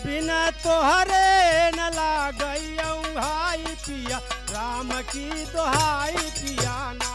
बिना तोहरे न लागइयौ भाई पिया राम की दोहाई पिया ना।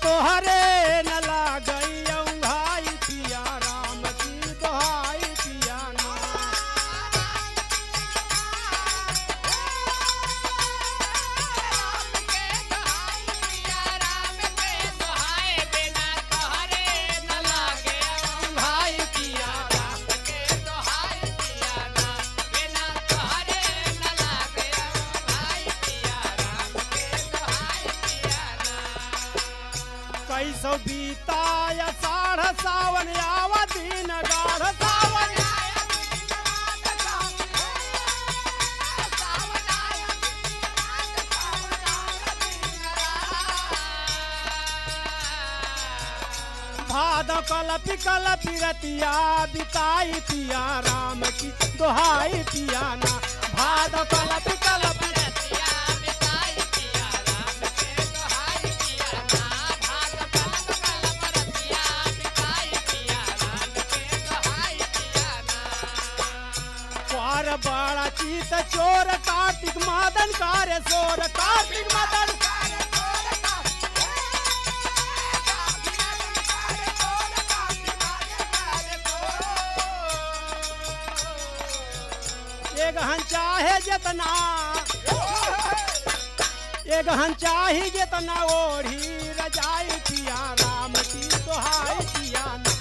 तोहरे न लागइयौ भाई पिया राम की दोहाई पिया ना। कैसो बीताया साढ़ सावन आवा दिन गाढ़ सावन। भादो कलपी कलपी रतिया बिताई पिया राम की दोहाई पिया ना। भादो कलपी कलपी बड़ा चीत चोर कार्तिक मदन कार्य सोर कार्तिक मदन। एक हन चाहे जितना एक हन चाही जितना ओढ़ी रजाई पिया राम की दोहाई पिया ना।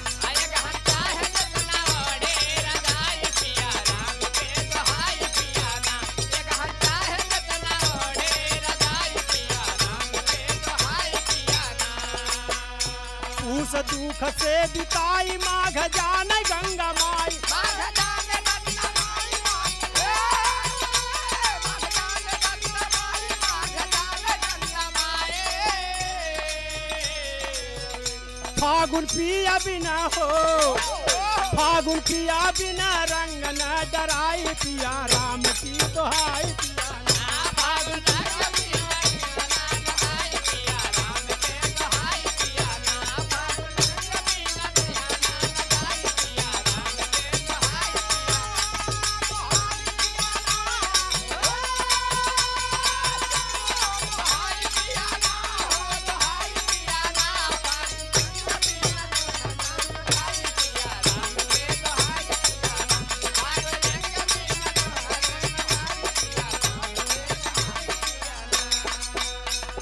उस दुख से बिताई माघ जाने गंगा माई। फागुन पिया बिना हो फागुन पिया बिना रंग न डराई पिया राम की दोहाई पिया ना। फागुन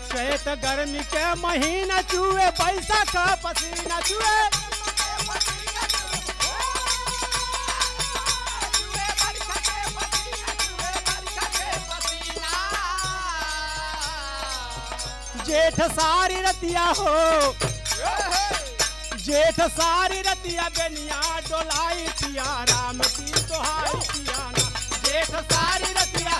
चैत गर्मी के महीना चुए पैसा का पसीना चुए। जेठ सारी रतिया हो जेठ सारी रतिया बेनिया डोलाई पिया राम की दोहाई पिया ना। जेठ सारी रतिया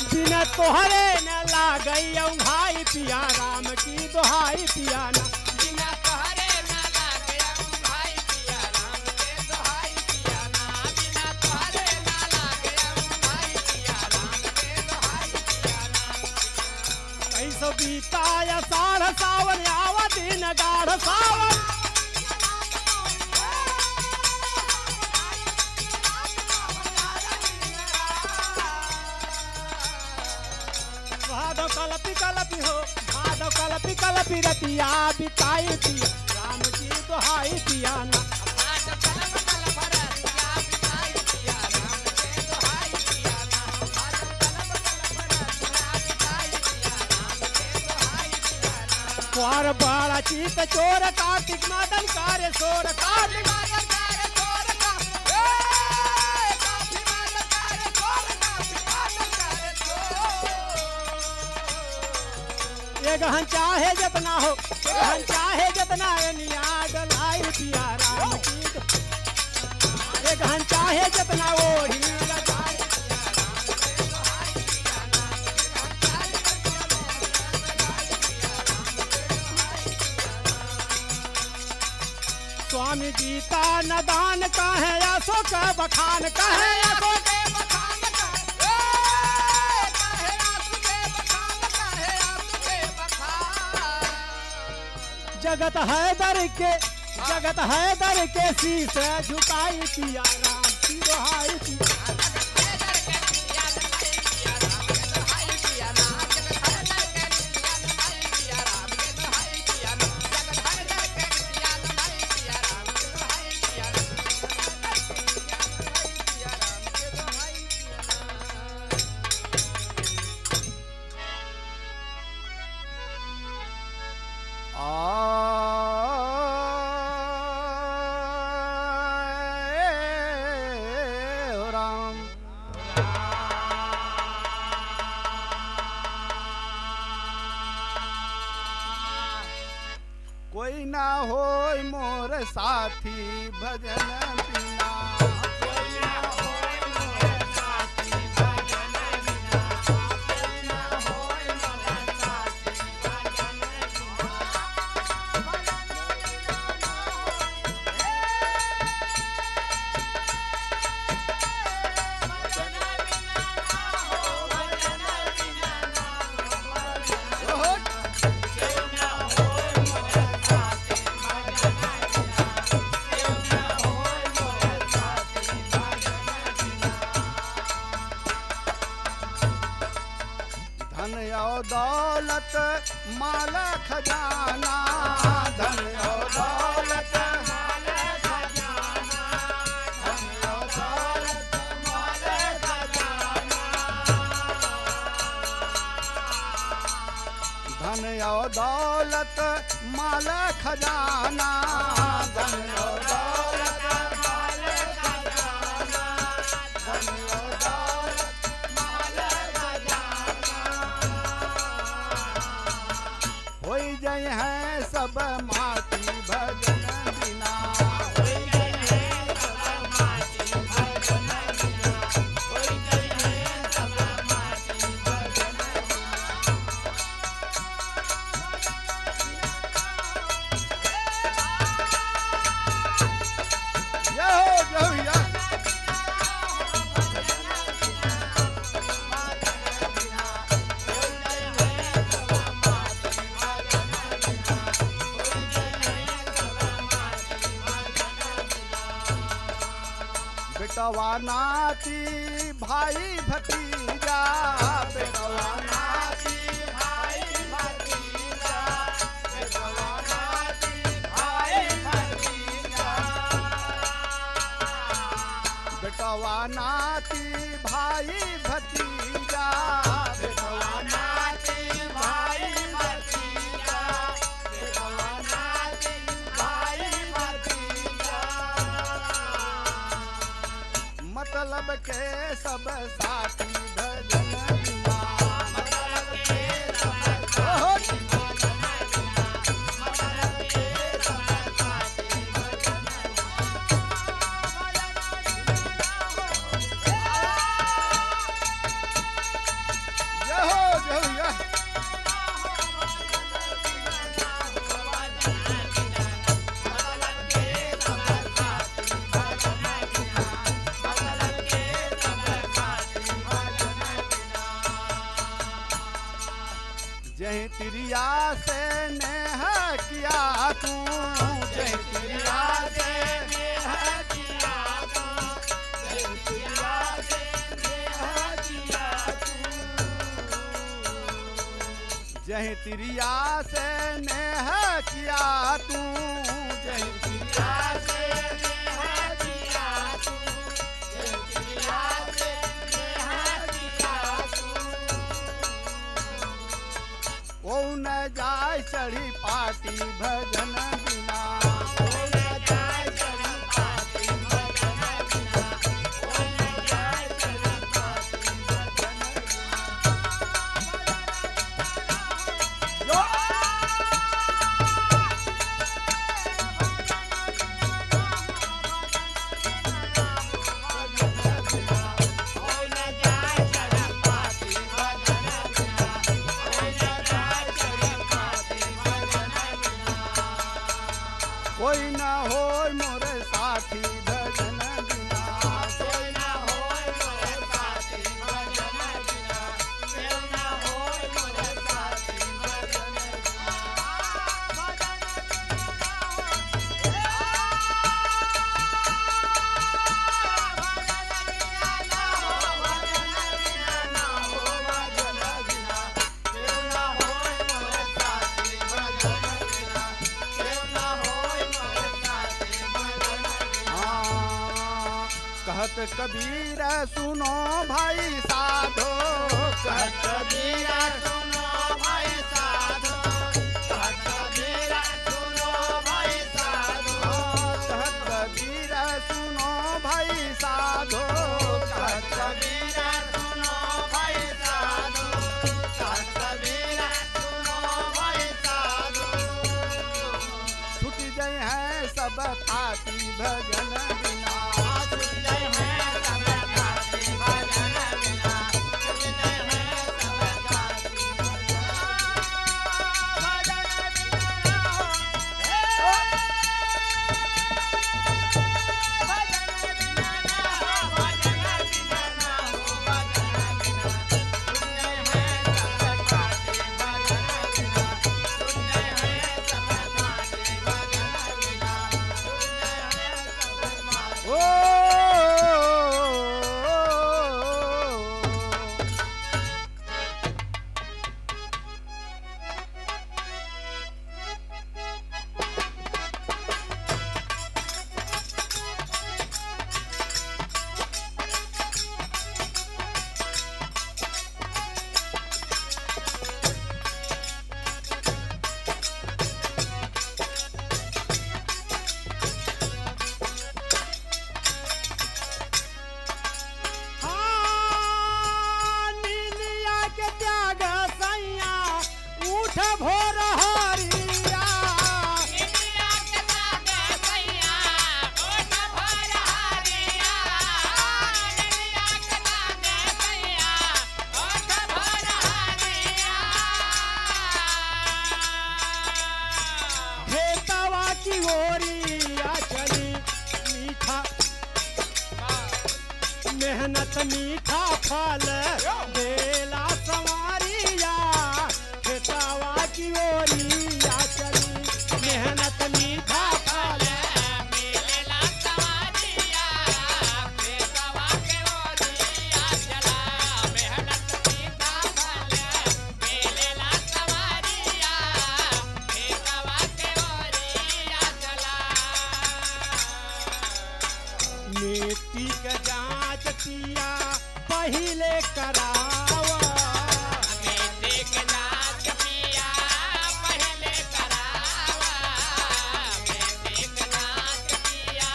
बिना तोहरे न लागइयौ भाई पिया राम की दोहाई पिया ना। बिना तोहरे न लागइयौ भाई पिया राम के दोहाई पिया ना। बिना तोहरे न लागइयौ भाई पिया राम के दोहाई पिया ना। कैसो बीताया साढ़ सावन आवा दिन गाढ़ सावन। भादो कलपी कलपी हो भादो कलपी कलपी रतिया बिताई पिया राम की दोहाई पिया ना। क्वार बाड़ा चीत चोर कार्तिक मदन कार्य सोर कार्तिक कार्य गहन चाहे जितना हो, गहन चाहे जितना एनिया डलाई पिया राम की गहन चाहे जितना ओढ़ी लगाई स्वामी गीता नदान का है आसो का बखान का है आसो के बखान काहे आंसू के बखान काहे आंसू के बखान जगत है दर के, जगत है दर के शीश झुकाई पिया राम की दोहाई पिया राम कोई ना होय मोर साथी भजन बिना कोई ना होय मोर साथी भजन बिना कोई ना होय मोर साथी भजन धन और दौलत माला खजाना धन और दौलत माला खजाना धन और दौलत माला खजाना धन और दौलत माला खजाना धन और दौलत माला खजाना धन और दौलत माला खजाना होई जय हैं सब माटी भजन बिना होई जय हैं सब माटी भजन बिना होई जय हैं सब माटी भजन बिना जय हो भैया बेटवा नाती भाई भतीजा बेटवा नाती भाई भतीजा बेटवा नाती भाई भतीजा बेटवा नाती भाई भतीजा बेटवा नाती भाई भतीजा बेटवा नाती भाई भतीजा मतलब के सब साथी भजन बिना मतलब के सब साथी भजन बिना मतलब के सब साथी भजन जय हो भैया जय तिरिया से नेह किया तू जय तिरिया से नेह किया तू जय तिरिया से नेह किया तू जय तिरिया से नेह किया तू जय तिरिया से नेह किया तू जय तिरिया से नेह किया तू ओ न जाय चढ़ी पाटी भजन बिना ओ न जाय चढ़ी पाटी भजन बिना ओ न जाय चढ़ी पाटी भजन बिना कहत कबीर सुनो भाई साधो, कहत कबीर सुनो भाई साधो, कहत कबीर सुनो भाई साधो, कहत कबीर सुनो भाई साधो, कहत कबीर सुनो भाई साधो, कहत कबीर सुनो भाई साधो। छूट गए हैं सब खाती भजन बिना, छूट गए हैं सब खाती भजन बिना, छूट गए हैं सब खाती हाँ, नीलिया के त्याग सैया उठ भोर हरिया, इंडिया के लागे सैया ओठ भर हरिया, इंडिया के लागे सैया ओठ भर हरिया। खेतवा की ओरिया चली मीठा मेहनत मीठा फल बेला संवारिया, खेतवा की ओरिया चली मेहनत मीठा फल, मिलेला सवारिया बेटवा के ओरिया चला, मेहनत मीठा फल मिलेला सवारिया बेटवा के ओरिया चला। मिट्टी के जांच पिया पहिले करावा, बेटे के नाच पिया पहले करावा, बेटे के नाच पिया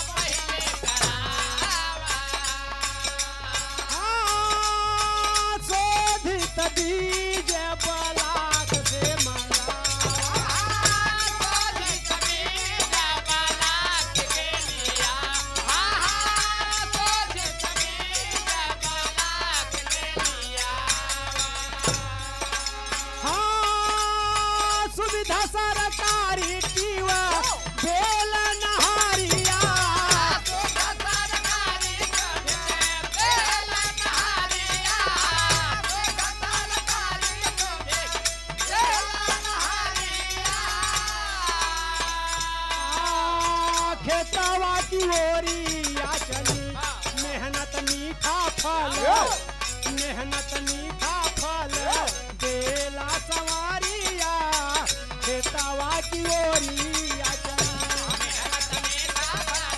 पहले करावा। हाँ, शोधित बीज बलाक से मंगावा, हाँ, सुविधा सरकारी टीवा बेल नहारिया, खेतवा की ओरिया चली मेहनत मीठा फल, मेहनत मीठा फल बेला संवारिया, खेतवा की ओरिया चली मेहनत मीठा फल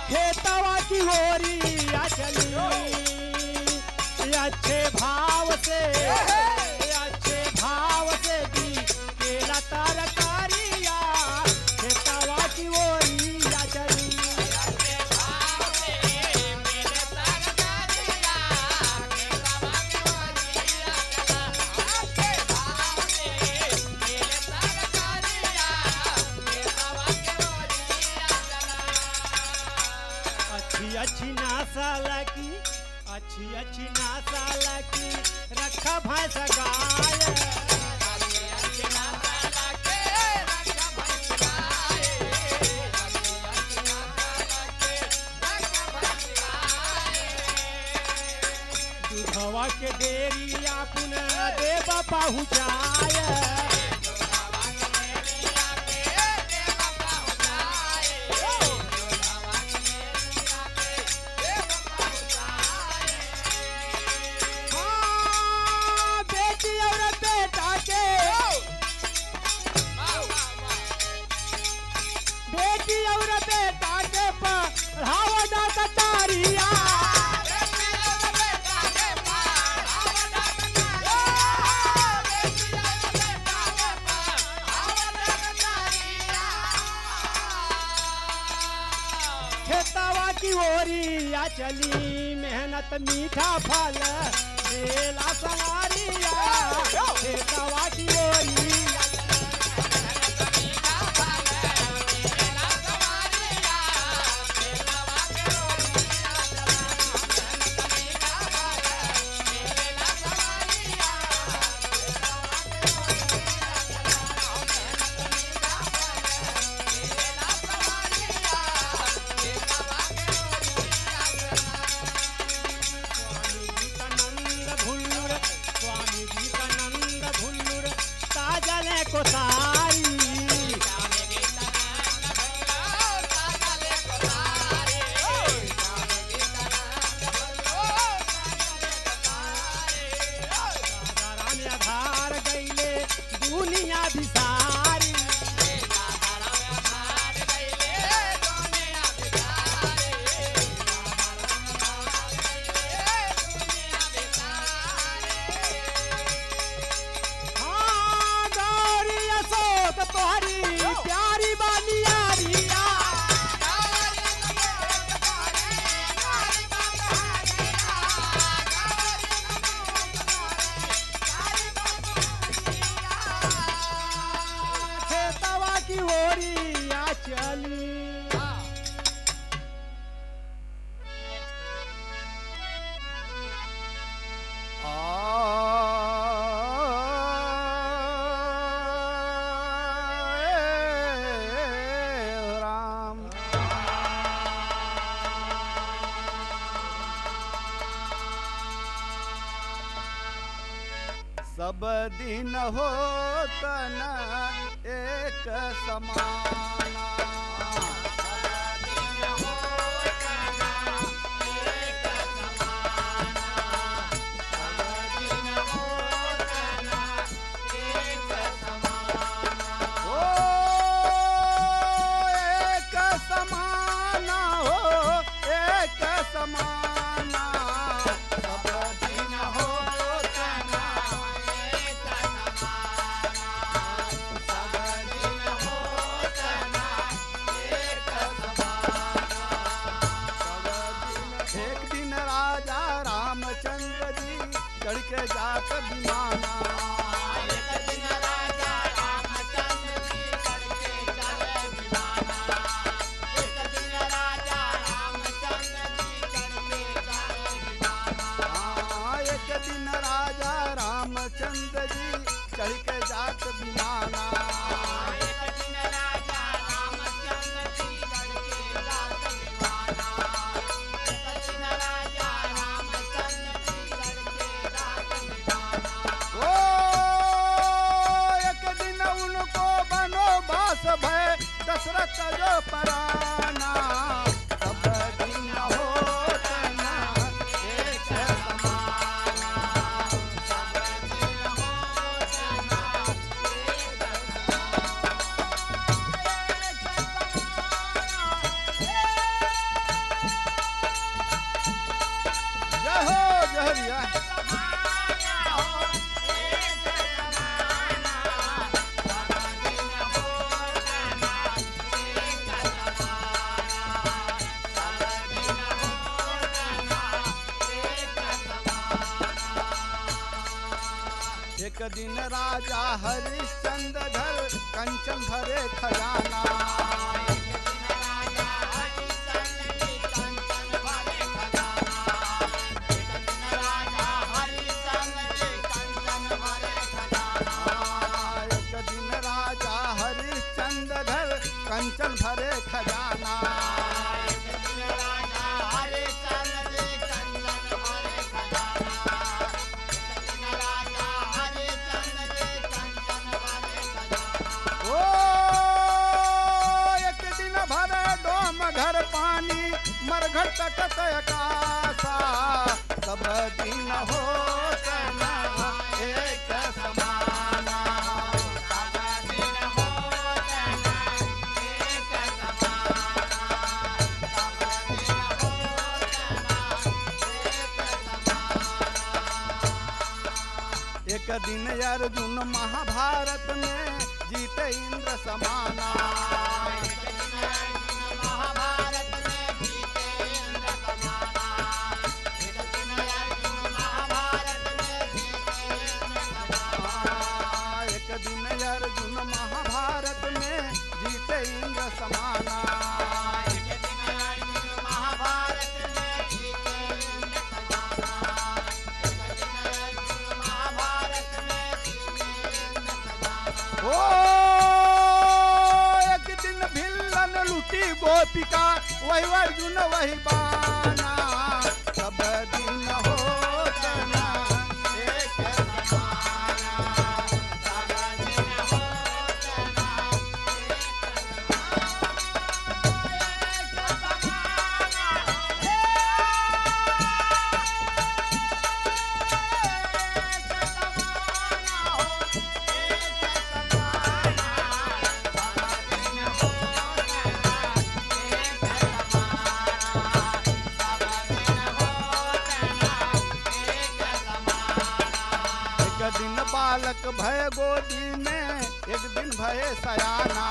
खेतवा की ओरिया चली अच्छे भाव से भी केला तरकारिया खेतवा की ओरिया चली अच्छी नासाला की रखा भैंस गाय दूधवा के डेरी अपन देव पहुँचाए बेटी और बेटा के पढ़ाओ ना कतारिया खेतवा की ओरिया चली मेहनत मीठा फल देला सवारिया खेतवा की ओरिया स्वामी विवेकानंद भुल्लुर ताजले को सारी आधार गईले दुनिया बिसारी तोहरी प्यारी बानियारिया खेतवा की ओरिया चली सब दिन होत न एक समाना ओ एक समाना हो एक समाना सब दिन होत न एक दिन राजा रामचंद्र जी चढ़ के जात विमाना एक दिन राजा रामचंद्र जी चढ़ के जात विमाना ओ एक दिन राजा हरिश्चंद्र घर कंचन भरे खजाना। एक दिन राजा हरिश्चंद्र घर कंचन भरे खजाना। ओ एक दिन भरे डोम घर पानी मरघट तकत आकाशा। सब दिन होत न एक समाना। एक दिन अर्जुन महाभारत में जीते इंद्र समाना। एक दिन अर्जुन महाभारत में जीते इंद्र समाना। ओ एक दिन भिल्लन लुटी गोपिका वही अर्जुन वही बाना। सब दिन होत न एक समाना। एक दिन बालक भय गोदी में एक दिन भय सयाना।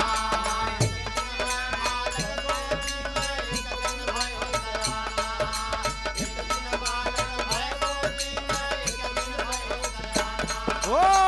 ओ